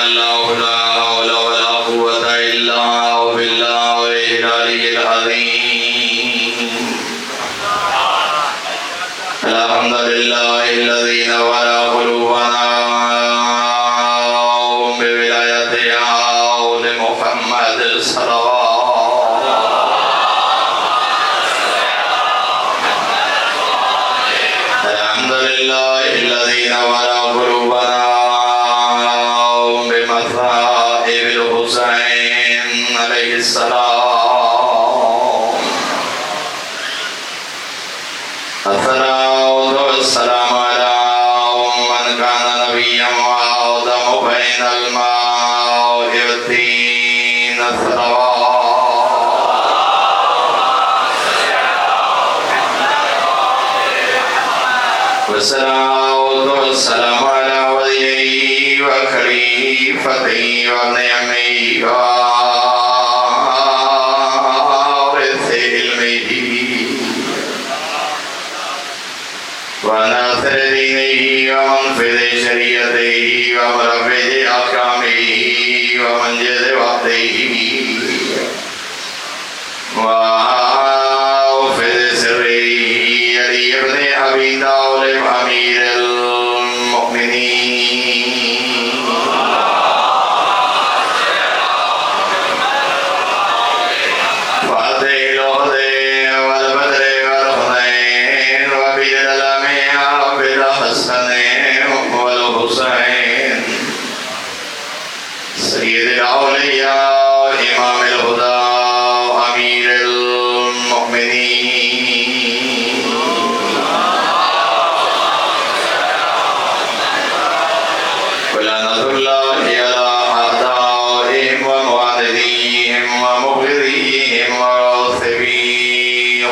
الله لا حول ولا قوة إلا بالله العلي العظيم. الحمد لله الذي نور قلوبنا بولاية آل محمد صلوات. الحمد لله الذي نور قلوبنا بمثائب الحسين عليه السلام. الثناء والسلام على من كان نبيا وآدم بين الماء والطين والسلام على وليه وخليفته وابن عمه ووارث علمه وناصر دينه ومنفذ شريعته ومرفذ أحكامه ومنجز وحده وحافظ سره علي بن أبي طالب أمير المؤمنين فاتح الهدى والبدر والحنين وبيد الأنبياء بالحسن والحسين سيد الأولياء إمام الهدى أمير المؤمنين ولعنة الله على أعدائهم ومعانديهم ومبغضيهم وغاصبي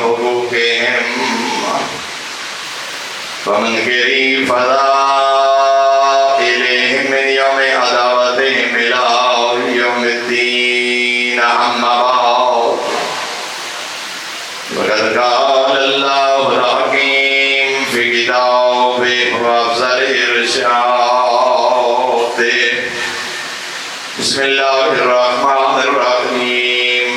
حقوقهم ومنكري فضائلهم من يوم عداوتهم إلى يوم الدين. أما بعد وقد قال الله الحكيم في كتابه وأفضل الإرشاد. بسم الله الرحمن الرحيم.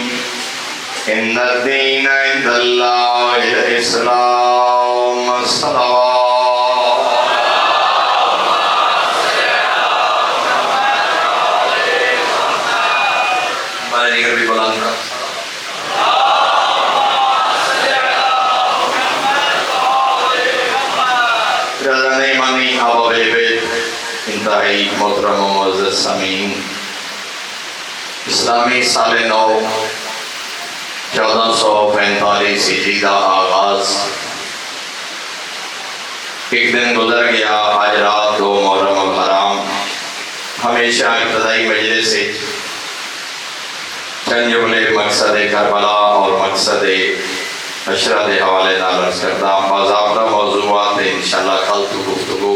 إن الدين عند الله الإسلام. الصلوات. ہمارے دیگر بھی بلند رہا. رضان ایمانی احباب بیت، انتہائی محترم و معزز سامعین، اسلامی سال نو 1445 ہجری کا آغاز ایک دن گزر گیا. آج رات کو محرم الحرام. ہمیشہ ابتدائی مجلس سے چند جملے مقصد کربلا اور مقصد عشرہ کے حوالے نال عرض کرتا. باضابطہ موضوعات انشاءاللہ کل تو گفتگو.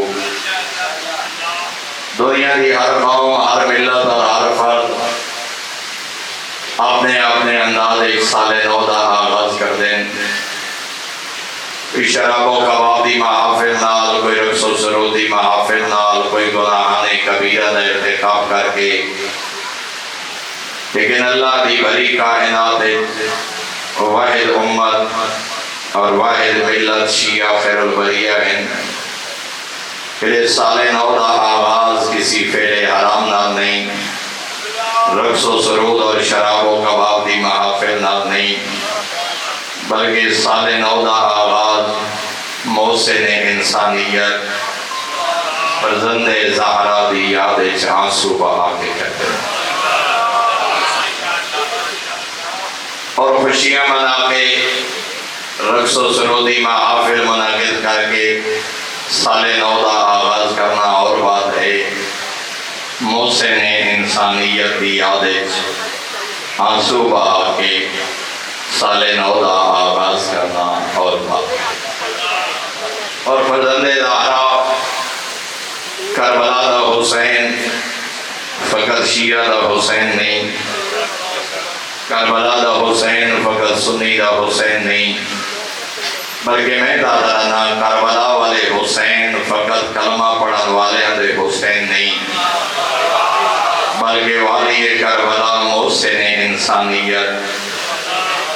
دنیا کی ہر قوم، ہر ملت اور ہر فرد اپنے اپنے انداز ایک سال نو کا آغاز کر دیں. کوئی شراب و کباب دی محافل نال، کوئی رقص و سرود دی محافل نال، کوئی گناہان کبیرہ کا ارتکاب کر کے. لیکن اللہ دی بھری کائنات واحد امت اور واحد ملت شیعہ خیر البریہ ہیں. پھر سال نو کا آغاز کسی فعل حرام نال نہیں، رقص و سرود اور شراب و کباب دی محافل نال نہیں، بلکہ سال نو کا آغاز محسن انسانیت فرزند زہرا دی یاد آنسو بہا کے کرتے ہیں اور خوشیاں منا کے رقص و سرودی محافل منعقد کر کے سال نو کا آغاز کرنا اور بات ہے. محسن انسانیت کی یاد آنسو بہا کے سال نو کا آغاز کرنا اور بات. اور فرزند زہرا کربلا دا حسین فقط شیعہ دا حسین نہیں، کربلا دا حسین فقط سنی دا حسین نہیں، بلکہ میں دادا نا کربلا والے حسین فقط کلمہ پڑھن والے دے حسین نہیں، بلکہ والی کربلا محسن انسانیت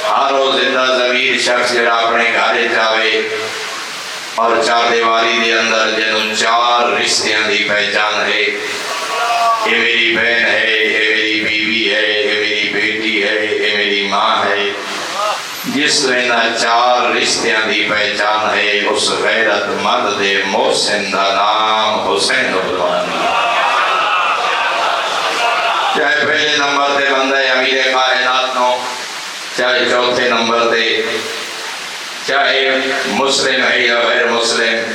ہر روز زندہ ضمیر شخص جڑا اپنے گھر جاوے اور چار دیواری دے اندر جنوں چار رشتیاں دی پہچان ہے، یہ میری بہن ہے، یہ میری بیوی ہے، یہ میری بیٹی ہے، یہ میری ماں ہے، جس میں نہ چار رشتیاں دی پہچان ہے، اس غیرت مند دے محسن دا نام حسین نبوانی۔ چاہے پہلے نمبر تے بندہ امیر کائنات نو، چاہے چوتھے نمبر تے، چاہے مسلم ہے یا غیر مسلم،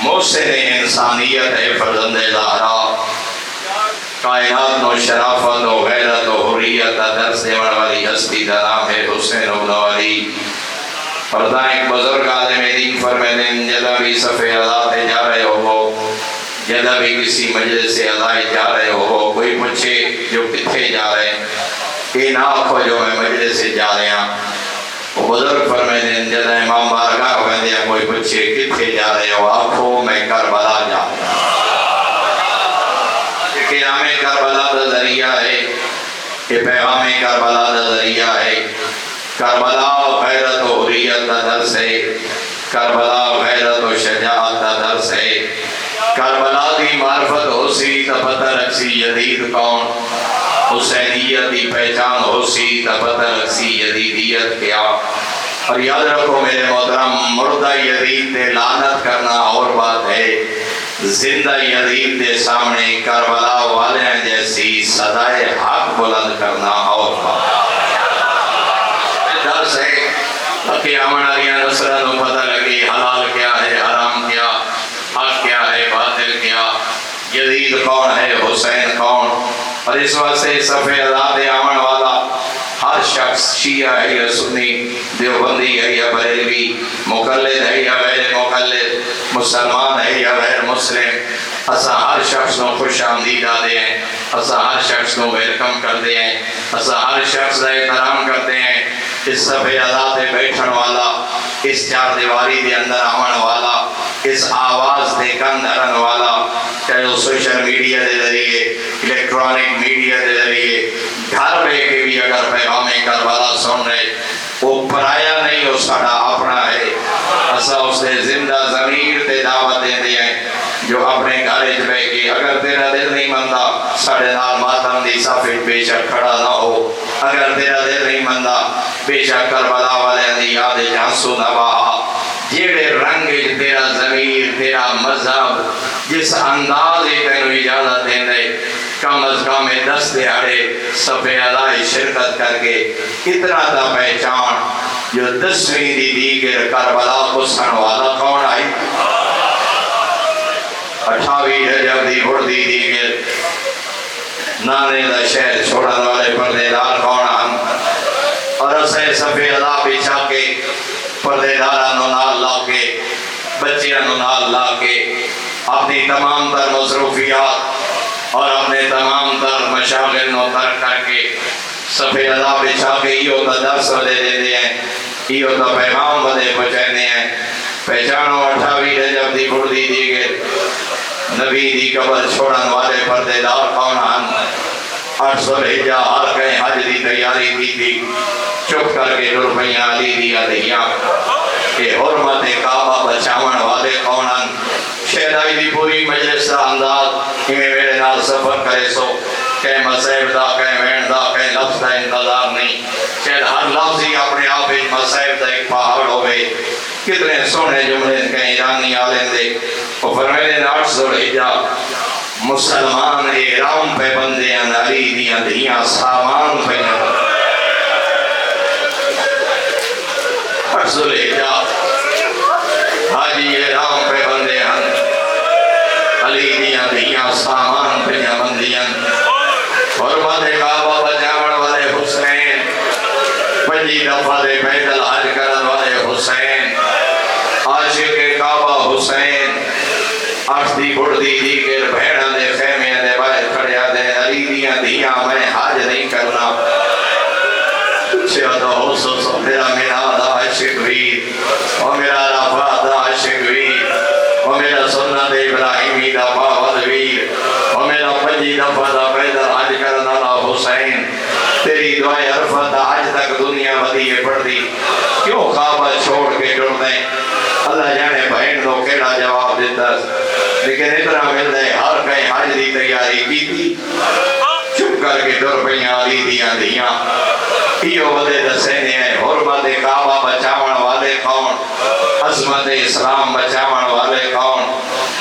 محسن انسانیت ہے فرزند زہرا، کائنات نو شرافت و غیرت و حریت کا درس دینے والی ہستی کا نام ہے حسین ابن علی۔ اور ایک بزرگ عالم دین فرماتے ہیں جدہ بھی صفحے ادا جا رہے ہو، جدہ بھی کسی مجلس سے ادا جا رہے ہو، کوئی پوچھے جو کتھے جا رہے ہیں، یہ نہ آکھو جو میں مجلس سے جا رہے ہیں۔ وہ بزرگ فرماتے ہیں جدہ امام بارگاہ کہتے ہیں کوئی پوچھے کتھے جا رہے ہو، آکھو میں کربلا جا رہا ہوں۔ پیغام کربلا دا ذریعہ ہے، یہ پیغام کربلا دا ذریعہ ہے، کربلا غیرت و حریت کا درس ہے، کربلا غیرت و شجاعت کا درس ہے، کربلا دی معرفت ہو سی تا پتہ رکھ سی جدید کون، حسینیت دی پہچان ہو سی تا پتہ رکھ سی جدیدیت کیا۔ اور یاد رکھو میرے محترم، مردہ یزید تے لعنت کرنا اور بات ہے، زندہ یزید دے سامنے کربلا والے جیسی صدائے حق بلند کرنا اور بات درس ہے تاکہ آمن آلیاں نصرت کو پتہ لگی حلال کیا ہے، حرام کیا، حق کیا ہے، باطل کیا، یزید کون ہے، حسین کون۔ اور اس واسطے صفحے ذات آمن والا ہر شخص شیعہ ہے یا سنی، دیوبندی ہے یا بریلوی، مقلد ہے یا غیر مقلد، مسلمان ہے یا غیر مسلم، اسا ہر شخص کو خوش آمدید آتے ہیں، اسا ہر شخص کو ویلکم کرتے ہیں، اسا ہر شخص کا احترام کرتے ہیں۔ اس صفحے ذات بیٹھن والا، اس چار دیواری دے اندر آمن والا، اس آواز دے کن دھرن والا، چاہے وہ سوشل میڈیا دے ذریعے، الیکٹرانک میڈیا دے ذریعے، گھر بے کے بھی اگر پیغام کربلا سن رہے، وہ پرایا نہیں، وہ ساڑا اپنا ہے۔ اسا اس نے زندہ ضمیر تے دعوت دے دیا ہے جو اپنے گھر بے کے اگر تیرا دل نہیں مندہ ساڑے نال ماتم دی صفحے بے شک کھڑا نہ ہو، اگر تیرا دل نہیں مندہ بے شک کربلا والے دی یاد جانسو نہ بہا، جیڑے رنگ تیرا ضمیر، تیرا مذہب جس انداز تینو اجازت دیں دے، کم از کم 10 دیہڑے صفحے ادائی شرکت کر کے اتنا تا پہچان جو 10ویں دی دیگر کربلا کو سن والا کون آئی، 28 رجب دی بڑھدی دیگر نانے دا شہر چھوڑن والے پردے دار کون آن، اور اسے صفحے ادا بچھا کے پردے دارانو نال لا کے بچیانو نال لا کے اپنی تمام تر مصروفیات اور اپنے تمام تر مشاغل نو ترک کر کے صفحے ادا بچھا کے ایو تا درس ودے دے دے ہیں، ایو تا پیغام ودے پہنچانے ہیں۔ پہچانو 28 رجب دی بڑھدی دیگر نبی دی قبر چھوڑن والے پردے دار کون آن، 800 الحجہ ہر کہیں حج دی تیاری کی تھی، چپ کر کے روپیاں علی دیا دیا کہ حرمت کعبہ بچاون والے کونن۔ شہدائی دی پوری مجلس دا انداز ہمیں میرے نال سفر کرے سو، کہ مسائب دا، کہ وین دا، کہ لفظ دا انتظار نہیں، شاید ہر لفظ ہی اپنے آپ ایک مسائب دا ایک پہاڑ ہوئے۔ کتنے سونے جملے کہیں ایرانی آلیں دے، وہ فرمیدے 800 الحجہ مسلمان احرام پہ بندے ہیں، علی دیاں دیاں سامان پہ بندے 800 الحجہ حاجی احرام پہ بندے ہیں، علی دیاں دیاں سامان پہ بندے ہیں، حرمت کعبہ بچاون والے حسین، 5 دفعہ دے بیت الحج کرن والے حسین، عاشق کعبہ حسین، 8 دی بڑھدی دیگر بھیڑاں دے خیمے دے باہر کھڑیا دے، علی دیاں دیاں میں حج نہیں کرنا، چھیا تو ہو سو میرا میرا دا عاشق ویر، او میرا رفا دا عاشق ویر، او میرا سنت ابراہیمی دا پاول ویر، او میرا 5 دفعہ دا بیت الحج دنیا ودیے پڑھ دی کیوں کعبہ چھوڑ کے ٹر دیں اللہ جانے بہن دو کیڑا جواب دیتا لیکن اتنا مل دے ہر کہیں حج دی تیاری کی تھی چپ کر کے ٹر پہیاں آلی دیاں دیاں ایو ودے دسینے ہیں حرمت کعبہ بچاون والے کون عظمت اسلام بچاون والے کون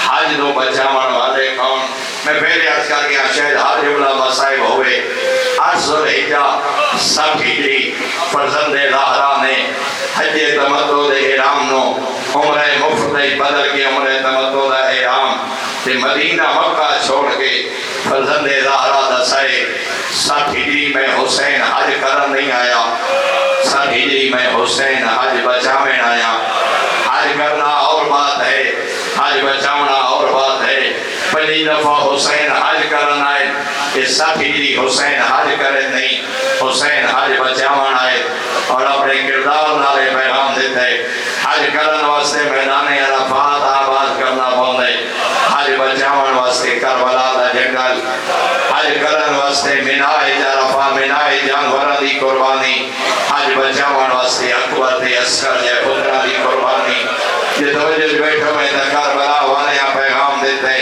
حج دو بچاون والے کون میں پہلے عرض کر گیا شاید ہر جملہ مصائب ہوئے 8 ذوالحجہ 7 ہجری فرزند زہرا نے حج تمتع دے احرام نو عمرہ مفت بدل کے عمرہ تمتع دا احرام تے مدینہ مکہ چھوڑ کے فرزند زہرا دسائے 7 ہجری میں حسین حج کرن نہیں آیا 7 ہجری میں حسین حج بچاویں آیا حج کرنا اور بات ہے حج بچاونا اور بات ہے پہلی دفعہ حسین حج کرن آئے اس 7 ہجری حسین حج کرے نہیں حسین حج بچاون آئے اور اپنے کردار نالے پیغام دیتے حج کرن واسطے میدان عرفات آباد کرنا پوندے حج بچاون واسطے کربلا دا جنگل حج کرن واسطے منائے عرفہ منائے جانوراں دی قربانی حج بچاون واسطے اکبر تے عسکر دے پتراں دی قربانی جے توجہ بیٹھو میں تے کربلا والے پیغام دیتے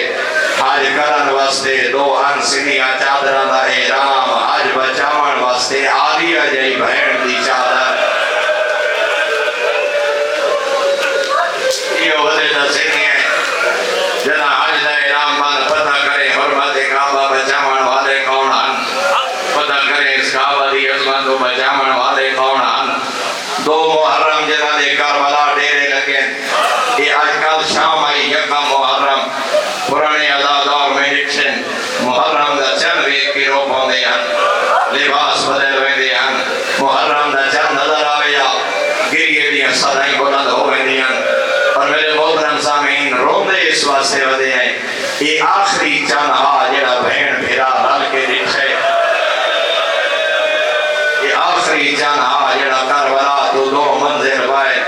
حج کرن واسطے 2 انسنیاں چادراں دا احرام حج بچاون واسطے عالیہ جئی بہن دی چادر یہ ودے دسینے ہیں جنا حج دا احرام بند پتہ کرے حرمت کعبہ بچاون والے کون ہن پتہ کرے اس کعبہ دی عظمت کو بچاون والے کون ہن 2 محرم جنا دے کربلا ڈیرے لگے یہ آج کل شام آئی یکم محرم پرانے عزادار میں لکھن محرم دا چند ویک کی رو پوندے ہیں لباس بدل ویندے ہیں محرم دا چند نظر آویا گریے دیاں صدائیں بلند ہو ویندے ہیں اور میرے محترم سامعین روندے اس واسطے ودے ہیں یہ آخری چند ہا جڑا بہن بھیرا رل کے دکھے یہ آخری چند ہا جڑا کربلا تو 2 منزل پائے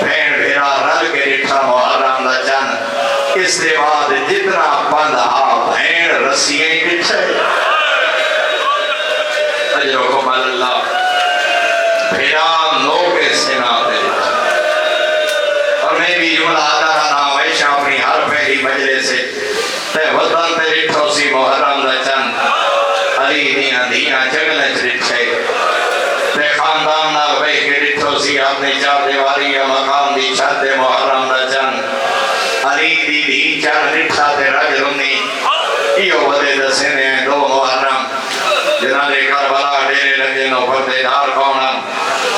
بہن بھیرا رل کے دکھا محرم دا چند اس کے بعد جتنا پندھا بہن رسیاں دکھے اجرکم اللہ بھیرا نو کے سنا دے اور میں بھی جملہ آدھا رہا ہمیشہ اپنی ہر پہلی مجلے سے تے وطن تے رٹھو سی محرم دا چند علی دیاں دیاں جگلچ رٹھے تے خاندان نہ بے کے رٹھو سی اپنی 4 دیواری یا مقام دی چھت محرم دا چند علی دی دی چند رٹھا تے رج رنی ایو ودے دسینے ہیں 2 محرم جنہاں دے کربلا ڈیرے لگے نو پردے دار کونن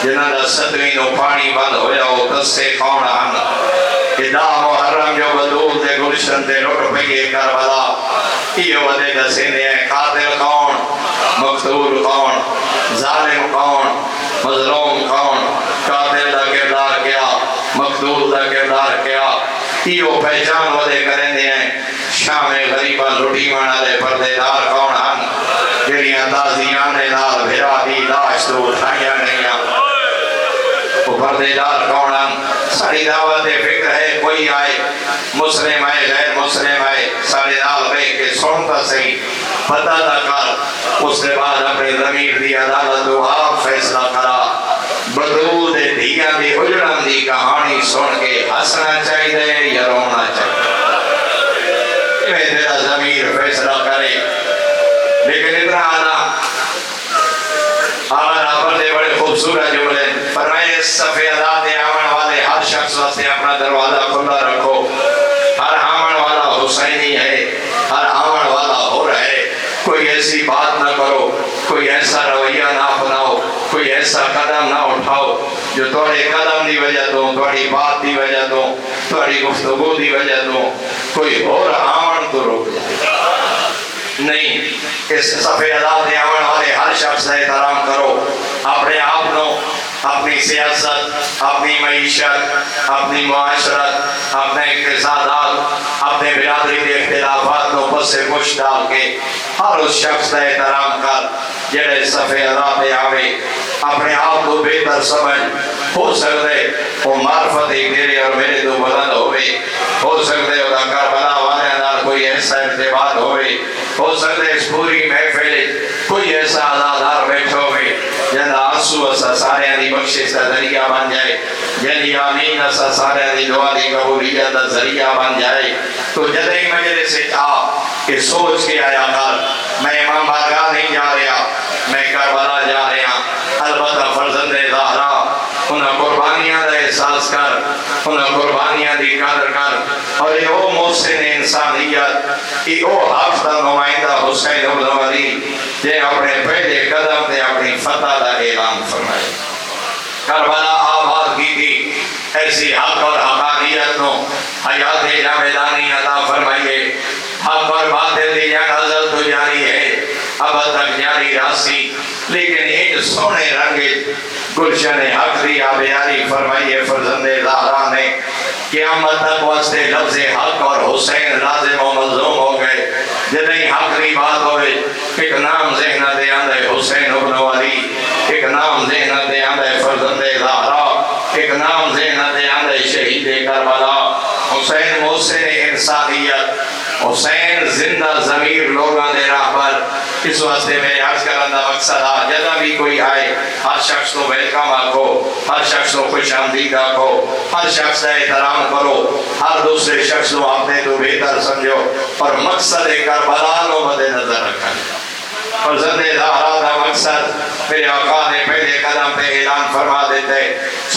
جنہاں دا 7ویں نو پانی بند ہویا ہو دسے کونن کہ دا محرم جو بدول دے گلشن دے لٹ پئیے کربلا ایو ودے دسینے ہیں قاتل کون مقتول کون ظالم کون مظلوم کون قاتل دا کردار کیا مقتول دا کردار کیا ایو پہچان ودے کریں دے ہیں شام غریبہ لٹی مانا دے پردے دار کون ہن جڑیاں تازیاں نے نال بھیرا دی لاش تو اٹھائیاں نہیں وہ پردے دار کون ہن ساری دعوت فکر ہے کوئی آئے مسلم آئے غیر مسلم آئے ساری نال بے کے سنتا صحیح پتہ نہ کر اس کے بعد اپنے ضمیر دی عدالت و آپ فیصلہ کرا بدو دے دھیاں دی اجڑن دی کہانی سن کے ہنسنا چاہیے یا رونا چاہیے میں تیرا ضمیر فیصلہ کرے لیکن اتنا آنا پردے بڑے خوبصورت جملے فرمائے صفحے ذات آمن والے ہر شخص واسطے اپنا دروازہ کھلا رکھو ہر آمن والا حسینی ہے ہر آمن والا ہور ہے کوئی ایسی بات نہ کرو کوئی ایسا رویہ نہ اپناؤ کوئی ایسا قدم نہ اٹھاؤ جو تھوڑے قدم دی وجہ تو تھوڑی بات دی وجہ تو تھوڑی گفتگو دی وجہ تو کوئی اور آمن تو روک جائے نہیں اس صفحے ذات آمن والے ہر شخص کا احترام کرو اپنے آپ کو اپنی سیاست اپنی معیشت اپنی معاشرت اپنے اقتصادات اپنے برادری کے اختلافات کو پس سے پش ڈال کے ہر اس شخص کا احترام کر جڑے صفحے ذات آوے اپنے آپ کو بہتر سمجھ ہو سکتے وہ معرفت ایک تیرے اور میرے تو بلند ہوئے ہو سکتے وہ کربلا والے اندر کوئی کوئی ایسا ارتباط ہوئے، ہو سکتے اس پوری محفل کوئی ایسا عزادار بیٹھو ہوئے جن آنسو اسا سارے دی بخشش کا ذریعہ بن جائے، جن آمین اسا سارے دی دعا دی قبولیت کا ذریعہ بن جائے۔ تو جدہی مجلس سے کہ سوچ کے آیا کر میں امام بارگاہ نہیں جا رہا، میں کربلا جا رہا، البتہ فرزند زہرا انہاں قربانیاں دا احساس کر، انہاں قربانیاں دی قدر کر، اور یہ وہ محسن انسانیت، یہ وہ حق دا نمائندہ حسین ابن علی جے اپنے پہلے قدم تے اپنی فتح دا اعلان فرمائے، کربلا آباد کی تھی، ایسی حق اور حقانیت نو حیات جاویدانی عطا فرمائیے، حق اور باطل دی جنگ ازل تو جاری ہے، اب تک جاری راسی، لیکن ایک سونے رنگے گلشن حق دی آبیاری فرمائیے فرزند زہرا نے، قیامت تک واسطے لفظ حق اور حسین لازم و ملزوم ہو گئے۔ جتنی حق کی بات ہوئے ایک نام ذہن دے آندے حسین ابن علی، ایک نام ذہن دے آندے فرزند زہرا، ایک نام ذہن دے آندے شہید کربلا، حسین محسن انسانیت، حسین زندہ ضمیر لوگاں دے راہ پر۔ اس واسطے میں عرض کرنے کا مقصد ہے جدہ بھی کوئی آئے ہر شخص کو ویلکم آکھو، ہر شخص کو خوش آمدید آکھو، ہر شخص کا احترام کرو، ہر دوسرے شخص کو اپنے تو بہتر سمجھو، اور مقصد کربلا کو مد نظر رکھا۔ فرزند زہرا کا مقصد میرے آقا نے پہلے قدم پہ اعلان فرما دیتے،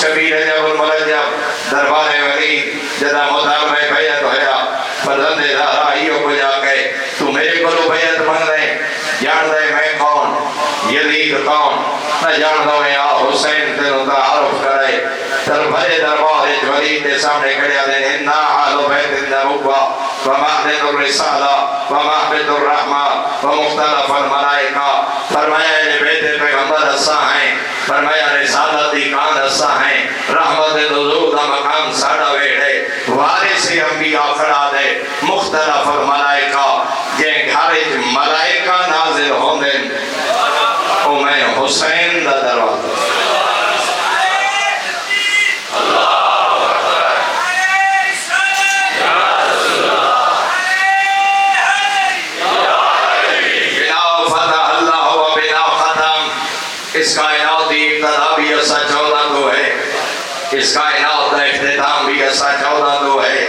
شبیر جب المرجب دربار ولی جدہ مطالبہ بیعت ہویا، فرزند زہرا ہیو کو جا کے تو میرے کو بیعت مانگ رہے، جان دے میں کون، یزید کون، نہ جان دو یا حسین تینوں تعارف کرے، بھرے دربار ولید کے سامنے کھڑے دیں انا اہل بیت النبوہ ومہد الرسالہ ومہد الرحمہ ومختلف الملائکہ، فرمایا یہ بیت پیغمبر اسا ہیں، فرمایا رسالت دی کان اسا ہیں، رحمت نزول دا مقام ساڑا ویڑے، وارث انبیاء کھڑا دے، مختلف الملائکہ جن گھر ملائکہ نازل ہوندے، او میں حسین دا دروازہ۔ اس کائنات کی ابتدا بھی ایسا 14 تو ہے، اس کائنات کا اختتام بھی ایسا 14 تو ہے۔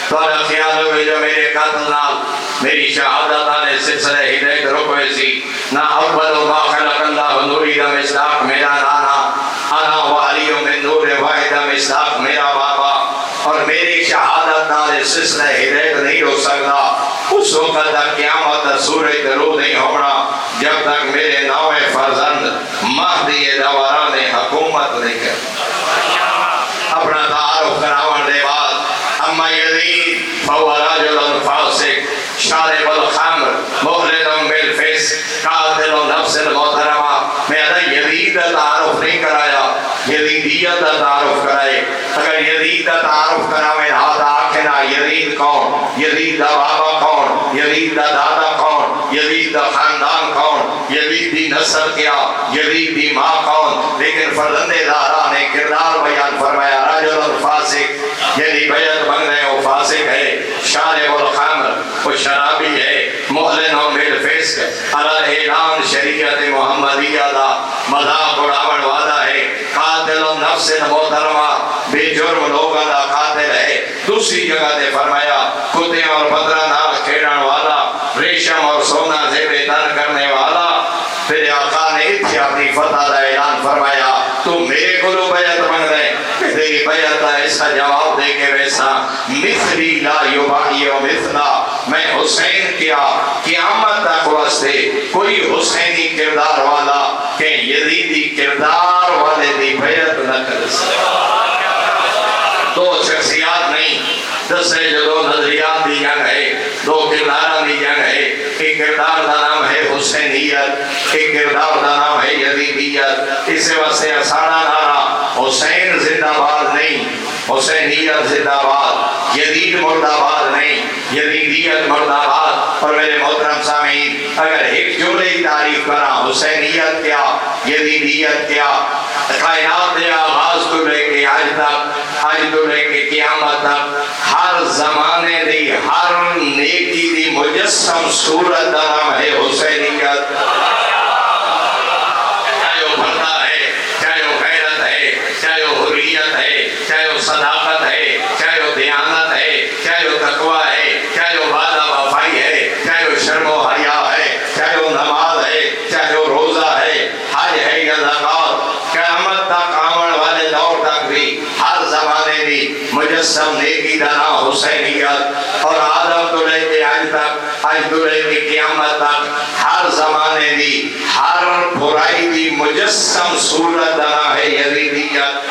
تو خیال ہوئے جو میرے قتل نال میری شہادت نے سلسلہ ہدایت رکوے سی، نہ اول ما خلق اللہ نوری دا مصداق میرا نانا، انا والی من نور واحد مصداق میرا بابا، اور میری شہادت نال سلسلہ ہدایت نہیں ہو سکتا اس وقت تک قیامت سورج طلوع نہیں ہونا جب تک میرے نوے فرزند مہدی دواران حکومت نہیں کرتا۔ اپنا تعارف کراون دے بعد اما یزید فهو رجل فاسق شارب الخمر مخلد بالفسق قاتل نفس المحترمہ۔ میں نے یزید کا تعارف نہیں کرایا، یزیدیت کا تعارف کرائے۔ اگر یزید کا تعارف کراویں ہاتھ آکھنا یزید کون، یزید کا بابا کون، یزید کا دادا کون، یزید کا خاندان کون، یزید دی نسل کیا، یزید دی ماں کون، لیکن فرزند زہرا نے کردار بیان فرمایا رجل فاسق، یعنی بیعت بن رہے وہ فاسق ہے، شارب الخمر وہ شرابی ہے، معلن بالفسق علی اعلان شریعت محمدیہ دا مذاق اڑاون والا ہے، قاتل نفس محترمہ بے جرم لوگوں دا قاتل ہے۔ دوسری جگہ دے فرمایا کتے اور بدرہ نال کھیڑن والا، ریشم اور سونا زیب تن کرنے والا۔ پھر آقا نے اتھی اپنی فتح دا اعلان فرمایا تو میرے کو بیعت بن گئے، تیری بیعت اس کا جواب دے کے ویسا مثلی لا یبائی و مثلا، میں حسین کیا قیامت تک واسطے کوئی حسینی کردار والا کہ یزیدی کردار والے دی بیعت نہ کر سکتا۔ دو شخصیات نہیں، دسے جو دو نظریات دی جنگ ہے، دو کرداران دی جنگ ہے۔ ایک کردار دا نام ہے حسینیت، ایک کردار دا نام ہے یزیدیت۔ اس واسطے اساڑا نعرہ حسین زندہ باد نہیں، حسینیت زندہ باد، یزید مردہ باد نہیں، یزیدیت مردہ باد۔ اور میرے محترم سامعین اگر ایک جملے کی تعریف کرا حسینیت کیا، یزیدیت کیا، کائنات کے آغاز تو لے کے آج تک، آج تو لے کے قیامت تک ہر زمانے دی ہر نیکی دی مجسم صورت دا نام ہے حسینیت۔ چاہے وہ پردہ ہے، چاہے وہ غیرت ہے، چاہے وہ حریت ہے، چاہے وہ صداقت ہے، چاہے وہ دیانت ہے، چاہے وہ تقویٰ ہے، چاہے وہ وعدہ وفائی ہے، چاہے وہ شرم و حیا ہے، چاہے وہ نماز ہے، چاہے وہ روزہ ہے، حج ہے یا زکات، قیامت تک آمن والے دور تک بھی ہر زمانے دی مجسم نیکی دا نام حسینیت۔ اور آدم تو لے کے آج تک، آج تو لے کے قیامت تک ہر زمانے دی ہر برائی دی مجسم صورت دا نام ہے یزیدیت۔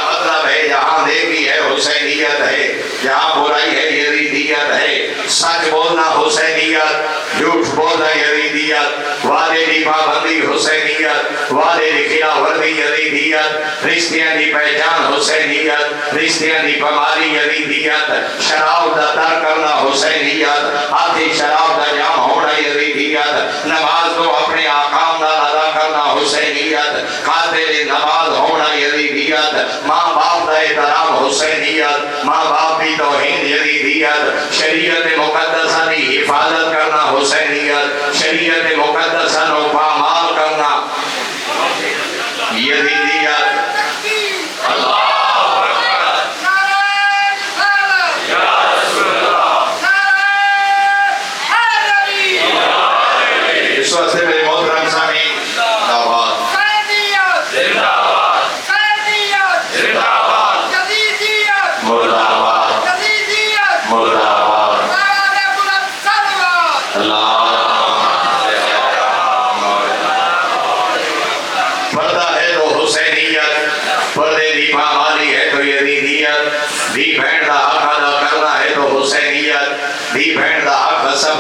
مطلب ہے جہاں نیکی ہے حسینیت ہے، جہاں برائی ہے یزیدیت ہے۔ سچ بولنا حسینیت، جھوٹ بولنا یزیدیت، وعدے کی پابندی حسینیت، وعدے کی خلاف ورزی یزیدیت، رشتیاں دی پہچان حسینیت، رشتیاں دی پامالی یزیدیت، شراب دا ترک کرنا حسینیت، ہاتھی شراب دا جام ہونا یزیدیت، نماز کو اپنے احکام نال ادا کرنا حسینیت، قاتل نماز ہونا یزیدیت، ماں باپ کا احترام حسینیت، ماں باپ کی توہین یزیدیت، شریعت مقدسہ کی حفاظت کرنا حسینیت، شریعت مقدسہ کو پامال کرنا یزیدیت۔ اس وقت سے میرے محترم سامعین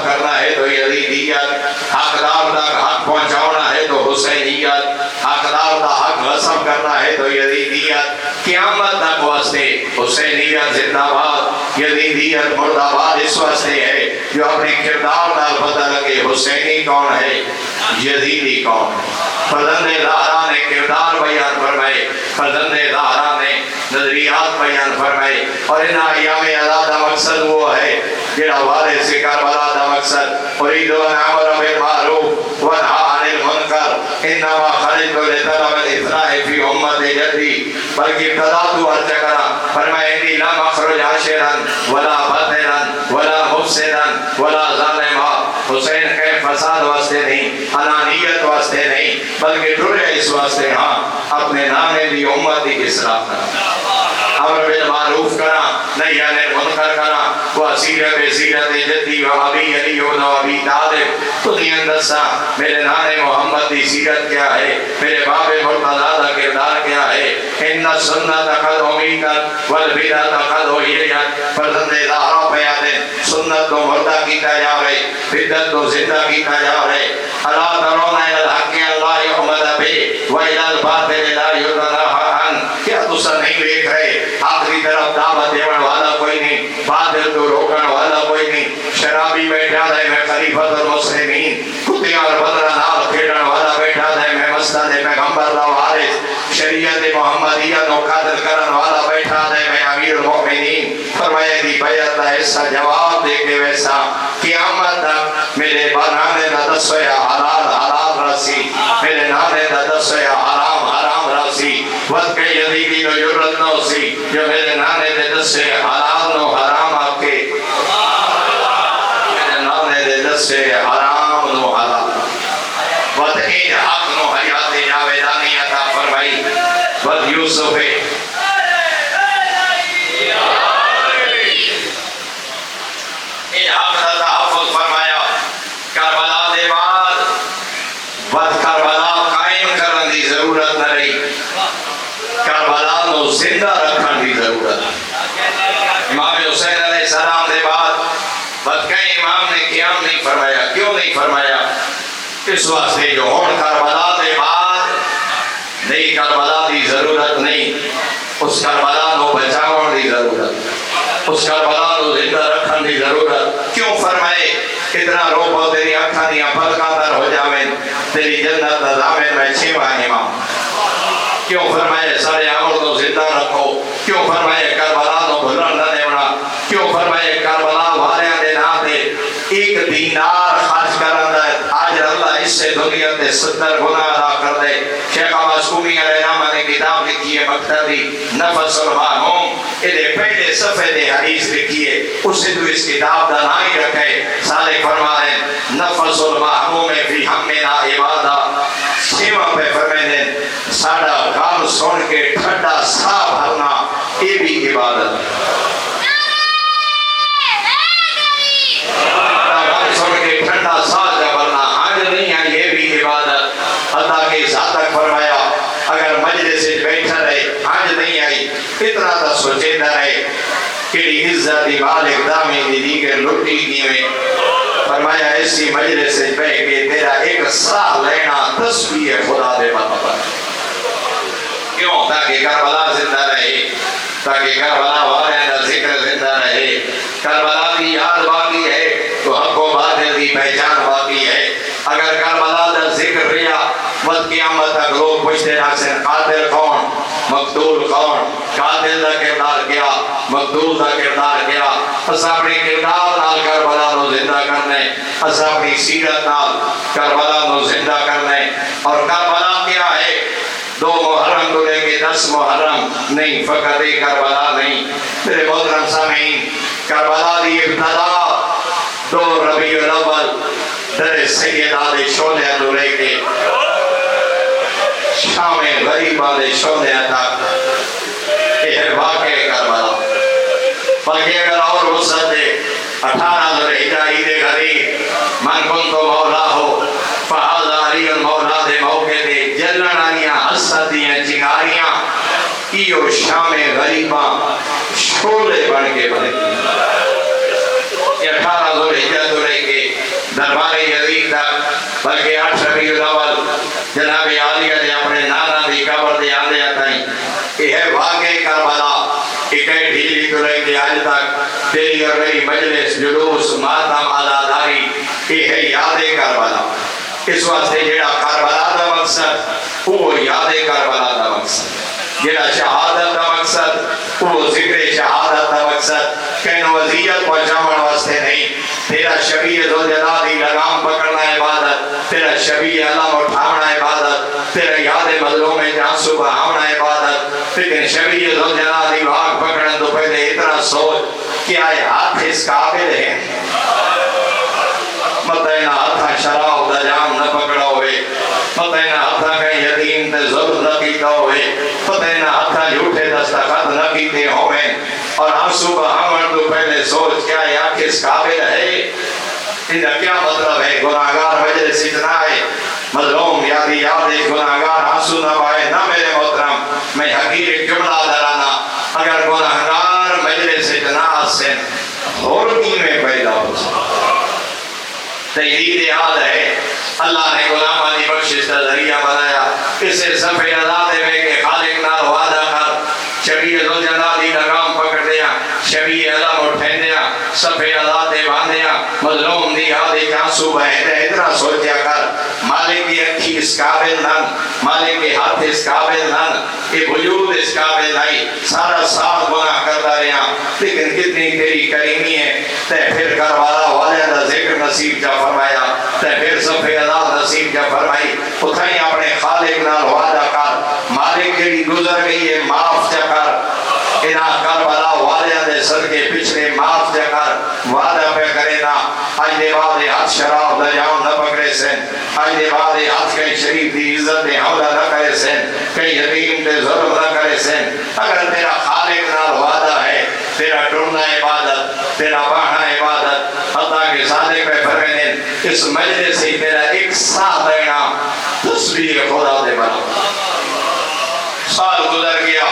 کرنا ہے تو یزیدیت، حقدار تک حق پہنچانا ہے تو حسینیت، حقدار کا حق غصب کرنا ہے تو یزیدیت، قیامت تک واسطے حسینیت زندہ باد، یزیدیت مردہ باد۔ اس واسطے ہے جو اپنے کردار نال پتہ لگے حسینی کون ہے، یزیدی کون ہے۔ فرزند زہرا نے کردار بیان فرمائے، فرزند زہرا نے نظریات بیان فرمائے، اور ان ایام اعراض کا مقصد وہ ہے جڑا وارث کربلا دا مقصد اريد ان امر بالمعروف وانهى عن المنکر انما خرجت لطلب الاصلاح في امت جدی، بلکہ ابتدات عرض کرا فرمایا انی لم اخرج عاشرا ولا باطلا ولا مفسدا ولا ظالما۔ حسین کے فساد واسطے نہیں، انانیت واسطے نہیں، بلکہ ٹرے اس واسطے ہاں اپنے نانے دی امت کی اصلاح کرا، امر بالمعروف کرا، نہی عن المنکر کرا، سیرت جدی و ابی علی و ابی طالب۔ تو نہیں دسا میرے نانے محمد دی سیرت کیا ہے، میرے باب مرتضیٰ دا کردار کیا ہے۔ ان سنت قد امیتت والبدعۃ قد احییت۔ فرزند زہرا بیان سنت کو مردہ کیتا جا رہے، بدعت کو زندہ کیتا جا رہے۔ الا ترون الی الحق لا یحمد به والی الباطل لا ینہی عنہ۔ کیا تسا نہیں دیکھ رہے حق کی طرف دعوت دینے والا کوئی نہیں، باطل کو روکنے والا کوئی نہیں، شرابی بیٹھا ہے میں خلیفۃ المسلمین، کتیاں اور بدرہ نال کھیلنے والا بیٹھا ہے میں مسند پیغمبر دا وارث، شریعت محمدیہ کو قتل کرنے والا بیٹھا ہے میں امیر المؤمنین۔ فرمایا دی بیعت کا حصہ جواب دے کے ویسا قیامت تک میرے نانے دا دسو یا حلال حلال رسی، میرے نانے دا دسو یا حرام حرام رسی، وقت کے یزیدی نو جرت نو سی جو میرے نانے دے دسے حلال نو حرام آپ کے، میرے نانے دے دسے حرام نو حلال، وقت کے حق نو حیات جاویدانی عطا فرمائی، وقت یوسف زندہ رکھنے کی ضرورت۔ امام حسین علیہ السلام کے بعد بدکئی امام نے قیام نہیں فرمایا، کیوں نہیں فرمایا؟ اس واسطے جو ہون کربلا کے بعد نئی کربلا کی ضرورت نہیں، اس کربلا کو بچاؤ کی ضرورت، اس کربلا کو زندہ رکھنے کی ضرورت۔ کیوں فرمائے اتنا رو پاؤ تیری آنکھاں دیاں پلکاں تر ہو جاویں، تیری جنت نظامیں میں چھواں امام۔ کیوں فرمائے سارے عمر کو زندہ رکھو، کیوں فرمائے کربلا کو بھلن نہ دیونا، کیوں فرمائے کربلا والیاں دے نام دے ایک دینار خرچ کرن دا اجر اللہ اس سے دنیا تے 70 گنا ادا کر دے۔ شیخ معصومی علیہ السلام نے کتاب لکھی ہے مقتدی نفس المعموم، یہ پہلے صفحے دے حدیث لکھی ہے، اس سے تو اس کتاب دا نام ہی رکھے۔ صالح فرما رہے ہیں نفس المعموم فی ہمنا عبادہ، سیوا پہ فرمائے دیں ساڑا گال سن کے ٹھنڈا سا بھرنا یہ بھی عبادت ہے۔ گال سن کے ٹھنڈا سا بھرنا حج نہیں ہے، یہ بھی عبادت۔ اللہ کے ذات تک فرمایا اگر مجلس سے بیٹھا رہے حج نہیں آئی اتنا تو سوچیتا رہے کہ عزت مالک دامی دیگر لٹی کی میں فرمایا ایسی مجلس سے بیٹھ کے تیرا ایک ساہ لینا تسبیح خدا دے مطلب کیوں؟ تاکہ کربلا زندہ رہے، تاکہ کربلا والے کا ذکر زندہ رہے، کربلا کی یاد باقی ہے تو حق و باطل کی پہچان باقی ہے۔ اگر کربلا کا ذکر رہا وقت قیامت تک لوگ پوچھتے رہتے قاتل کون، مقتول کون، قاتل کا کردار کیا، مقتول کا کردار کیا۔ اس اپنے کردار نال کربلا نو زندہ کرنے، اس اپنی سیرت نال کربلا نو زندہ کرنے۔ اور کربلا کیا ہے؟ 2 محرم کو لے کے 10 محرم نہیں، فقط ایک کربلا نہیں۔ میرے محترم سامعین، کربلا دی ابتدا 2 ربیع الاول در سیدہ دے شعلے تو لے کے شام غریبہ دے شعلے تک یہ ہے واقع کربلا۔ بلکہ اگر اور وسعت دے 18 ذوالحجہ عید غریب من کن تو مولا ہو فہذا علی المولا دے موقع دے جلن آنیاں حسد دیاں چنگاریاں ایو شام غریبہ شعلے بن کے بنے۔ یہ 18 ذوالحجہ تو لے کے دربار یزید تک، بلکہ 8 ربیع الاول جناب عالیہ نے اپنے نانا دی قبر دے آندے آتائیں۔ یہ ہے واقع کربلا، اکائی ڈھیلی تو لے کے آج تک تیری اور میری مجلس جلوس ماتم عزاداری یہ ہے یاد کربلا۔ اس واسطے جڑا کربلا دا مقصد وہ یاد کربلا دا مقصد، جڑا شہادت دا مقصد وہ ذکر شہادت دا مقصد، کہیں وزیت پہنچاون واسطے نہیں۔ تیرا شبیہ ذوالجلال دی لگام پکڑنا عبادت، تیرا شبیہ علم اٹھاونا عبادت، تیرا یاد مظلوم جانسو بہاونا عبادت۔ لیکن شبیہ ذوالجلال دی بھاگ پکڑنے تو پہلے اتنا سوچ کہ آئے ہاتھ اس قابل ہیں، مطمئنہ ہاتھا شراب دا جام نہ پکڑا ہوئے، مطمئنہ ہاتھا کہیں یتیم تے ظلم نہ کیتا ہوئے، مطمئنہ ہاتھا جھوٹے دستخط نہ کیتے ہوئے، اور آنسو بہاون تو پہلے سوچ کیا یا کس قابل ہے۔ ان کا کیا مطلب ہے؟ گناہگار مجلس اتنا ہے، مظلوم یادی یاد ایک گناہگار آنسو نہ پائے نہ۔ میرے محترم میں حقیر ایک جملہ درانا، اگر گناہگار مجلس اتنا حسن ہورکی میں پیدا ہو تجدید یاد ہے اللہ نے غلامہ دی بخشش کا ذریعہ بنایا۔ اسے صفحے ازادے میں کہ خالق نال وعدہ کر، شبیہ ذوالجلال دی لگام پکڑ دیا، شبیہ علم اٹھیں دیا، صفحے ازادے باندھیا، مظلوم دی یاد ایک آنسو بہے دے۔ اتنا سوچیا کر مالک کی اکھی اس قابل نن، مالک کے ہاتھ اس قابل نن، یہ وجود اس قابل نہیں۔ سارا سال گناہ کرتا رہا لیکن کتنی تیری کریمی ہے، تے پھر کربلا والے دا ذکر نصیب جا فرمایا، تے پھر صفحے ازاد نصیب جا فرمائی۔ اتھائی اپنے خالق نال وعدہ کر، مالک کی گزر گئی ہے معاف جا کر، انہاں کربلا والے دے صدقے پچھلے معاف جا کر وعدہ پہ کرے نا۔ آج دے بعد ہاتھ شراب دجاؤں نہ پکڑے سن، آج دے بعد ہاتھ کہیں شریف دی عزت دے حملہ نہ کرے سن، کہیں یتیم دے ظلم نہ کرے سن۔ اگر تیرا خالق نال وعدہ ہے، تیرا ٹرنا عبادت، تیرا باہنا عبادت، حتیٰ کہ صادق پہ فرمائیں اس مجلس سے تیرا ایک ساتھ دینا تسبیح خدا دے بنا۔ سال گزر گیا،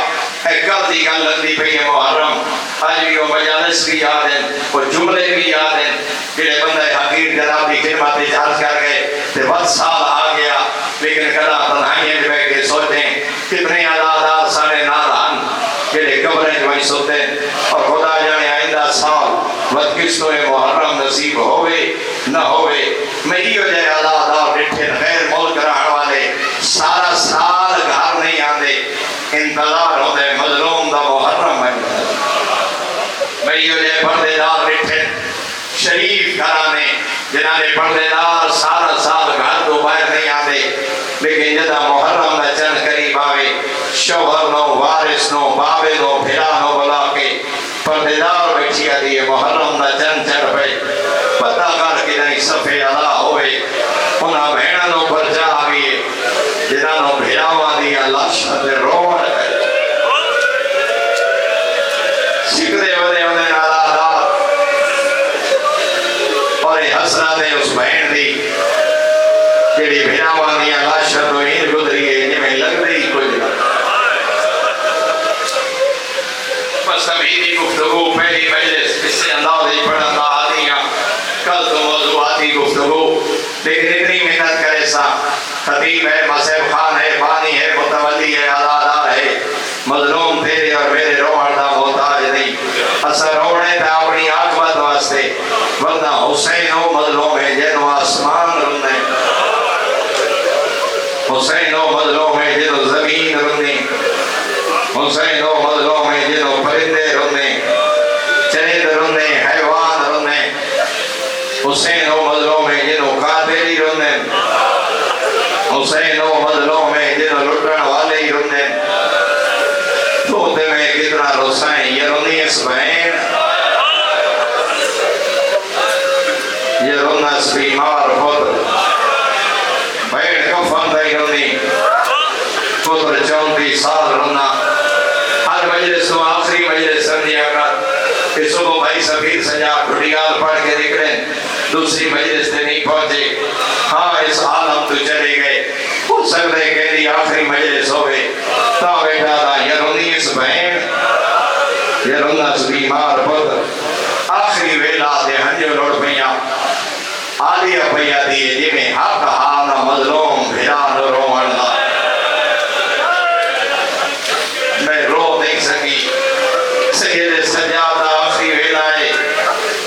ایک کل دی گل لگتی پئی ہے محرم، آج بھی وہ مجالس بھی یاد ہیں، وہ جملے بھی یاد ہیں، جڑے بندہ حقیر جناب کی خدمت عرض کر گئے تے وقت سال آ گیا، لیکن کلا تنہائیاں میں بیٹھ کے سوچیں کتنے عزادار سارے نالان جڑے قبریں وہیں سوتے اور خدا جانے آئندہ سال وقت کس تو محرم نصیب ہوئے نہ ہوئے۔ میں ہی ہو جائے عزادار ڈٹھے غیر ملک رہن والے سارا سال گھر نہیں آندے، دے پردے دار سارا سال گھر تو باہر نہیں آتے، لیکن جدا محرم دا چند قریب آوے شوہر نو وارث نو بابے نو بھرا نو بلا کے پردے دار بیٹھی آتی ہے محرم دا چند چڑھ پہ پتہ کر کے نہیں صفحے ادا ہوئے انہاں بہنہ نو پرجا آویے جنہاں نو بھراواں دی لاش تے روڑ گئے سکھدے ودے انہیں نالادار اور حسرت اس بہن دی جیڑی بھراواں دی لاش تو ہی گزری ہے جویں لگدے ہی کچھ بس ابھی دی گفتگو پہلی مجلس اس سے انداز ہی پڑھنا آدھی ہیں کل تو موضوعاتی گفتگو لیکن اتنی محنت کرے سا خطیب ہے مسیب خان ہے بانی ہے متولی ہے عدادار ہے مظلوم تیرے اور میرے روحان دا محتاج نہیں اثر روڑے تھا اپنی آقبت واسطے ورنہ حسین ہو مظلوم ہے جنو آسمان رنے حسین ہو مظلوم ہے جنو زمین رنے حسین ہو مظلوم ہے جنو پرندے رنے چرند رنے حیوان رنے حسین ہو مظلوم ہے جنو قاتلی رنے حسین ہو مظلوم ہے جنو لٹن والے ہی رنے تو میں کتنا رسائیں یہ رنی اس بہن یہ رنس بیمار پتر بہن کفن دائی رنی پتر 34 سال رنا ہر مجلس تو آخری مجلس سمجھیا کر کہ صبح بھائی سفیر سجاد بھٹیال پڑھ کے نکلیں دوسری مجلس سے نہیں پہنچے ہاں اس عالم تو چلے گئے ہو سکتے کہ دی آخری مجلس ہوئے تا بیٹا دا یرونی اس بہن یرونس بیمار پتر آخری ویلا دے ہنجو لوڑ پہیاں آلیہ پہیا دیئے جی میں حق حانا مظلوم بھران روحان دا میں رو نہیں سکی سید سجادہ آخری ویلا ہے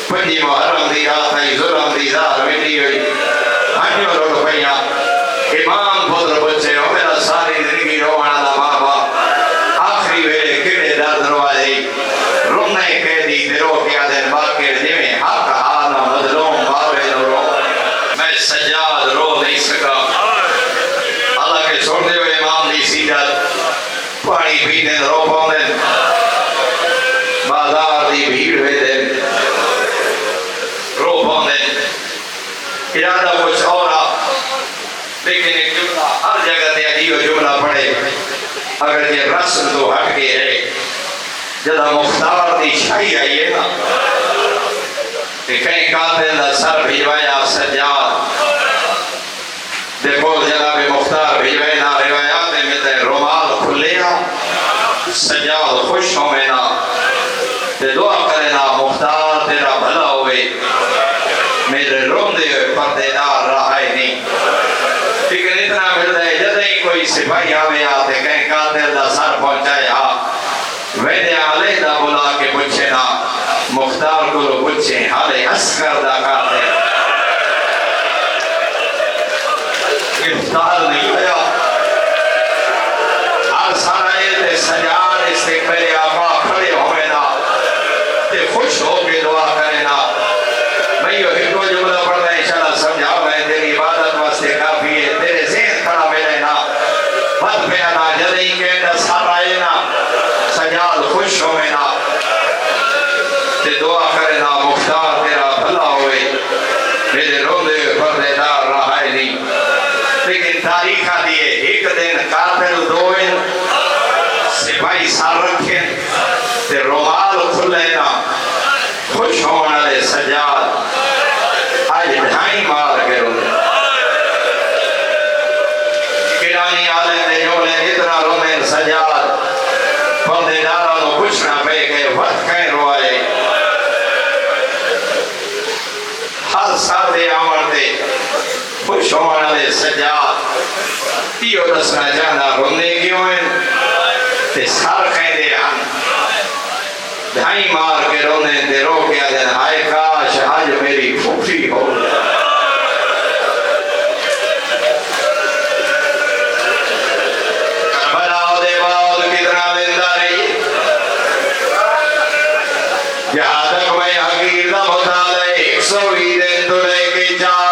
پنجی محرم دی رات ہے ظلم دی دار ویلی ہوئی ہنجو لوڑ پہیاں امام پتر بچے ہو میرا ساری زندگی روحان دا بابا آخری ویلے کڑے درد روائے رونے کے دی درو کے آدھن باقر جی میں حق حانا مظلوم بابے رو میں سجاد رو نہیں سکا اللہ کے چھوڑتے ہوئے امام دی سیدت پانی پینے رو پاؤں بازار دی بھیڑ ہوئے دن رو پاؤں ارادہ کچھ اور لیکن ایک جملہ ہر جگہ تے عجیب جملہ پڑھے اگر یہ رسم تو ہٹ کے ہے جدا مختار دی شاہی آئی ہے نا کہ کہیں قاتل دا سر بھیجوایا سجاد دیکھو جناب مختار بھیجوائے نا روایات میں تے رومال کھلیا سجاد خوش ہو میں نا تے دعا کرے نا مختار تیرا بھلا ہوئے میرے روندے ہوئے پردے دار رہا ہے نہیں لیکن اتنا مل رہے جدہ ہی کوئی سپاہی آوے آتے کہیں قاتل دا سر پہنچائے ویدے آلے دا بلا کے پوچھے نا مختار کو رو پوچھے حالے اسکر دا قاتل افطار نہیں ہویا ہر سارے سجاد استقبال آقا کھڑے ہوئے نا تے خوش ہو کے دعا کرے نا میں یہ ہندو جملہ پڑھنا انشاءاللہ سمجھاؤ میں تیری عبادت واسطے کافی ہے تیرے ذہن کھڑا ملے نا بد پیانا جدہی کہنا سار آئے نا سجاد خوش ہوئے نا تے دعا کرے نا مختار تیرا بھلا ہوئے میرے روندے پردے دار رہا ہے نہیں لیکن تاریخہ دیئے ایک دن قاتل دوئن سپاہی سار رکھیں تے رومال کھلے نا خوش ہونے لے سجاد آج ڈھائی مار کے روندے کرانی آلے نے جولے اتنا روندے سجاد پردے داروں کو کچھ نہ پہ گئے وقت کہیں روائے ہر سال دے آمر دے خوش ہونے لے سجاد تیو دسنا جانا روندے کیوں ہیں تے سار کہیں دے ہم ڈھائی مار کے رونے دے رو کے دن ہائے کاش آج میری پھوپھی ہو کربلا دے بعد کتنا زندہ رہی جہاں تک میں حقیر دا مطالعہ 120 دن تو لے کے چاہ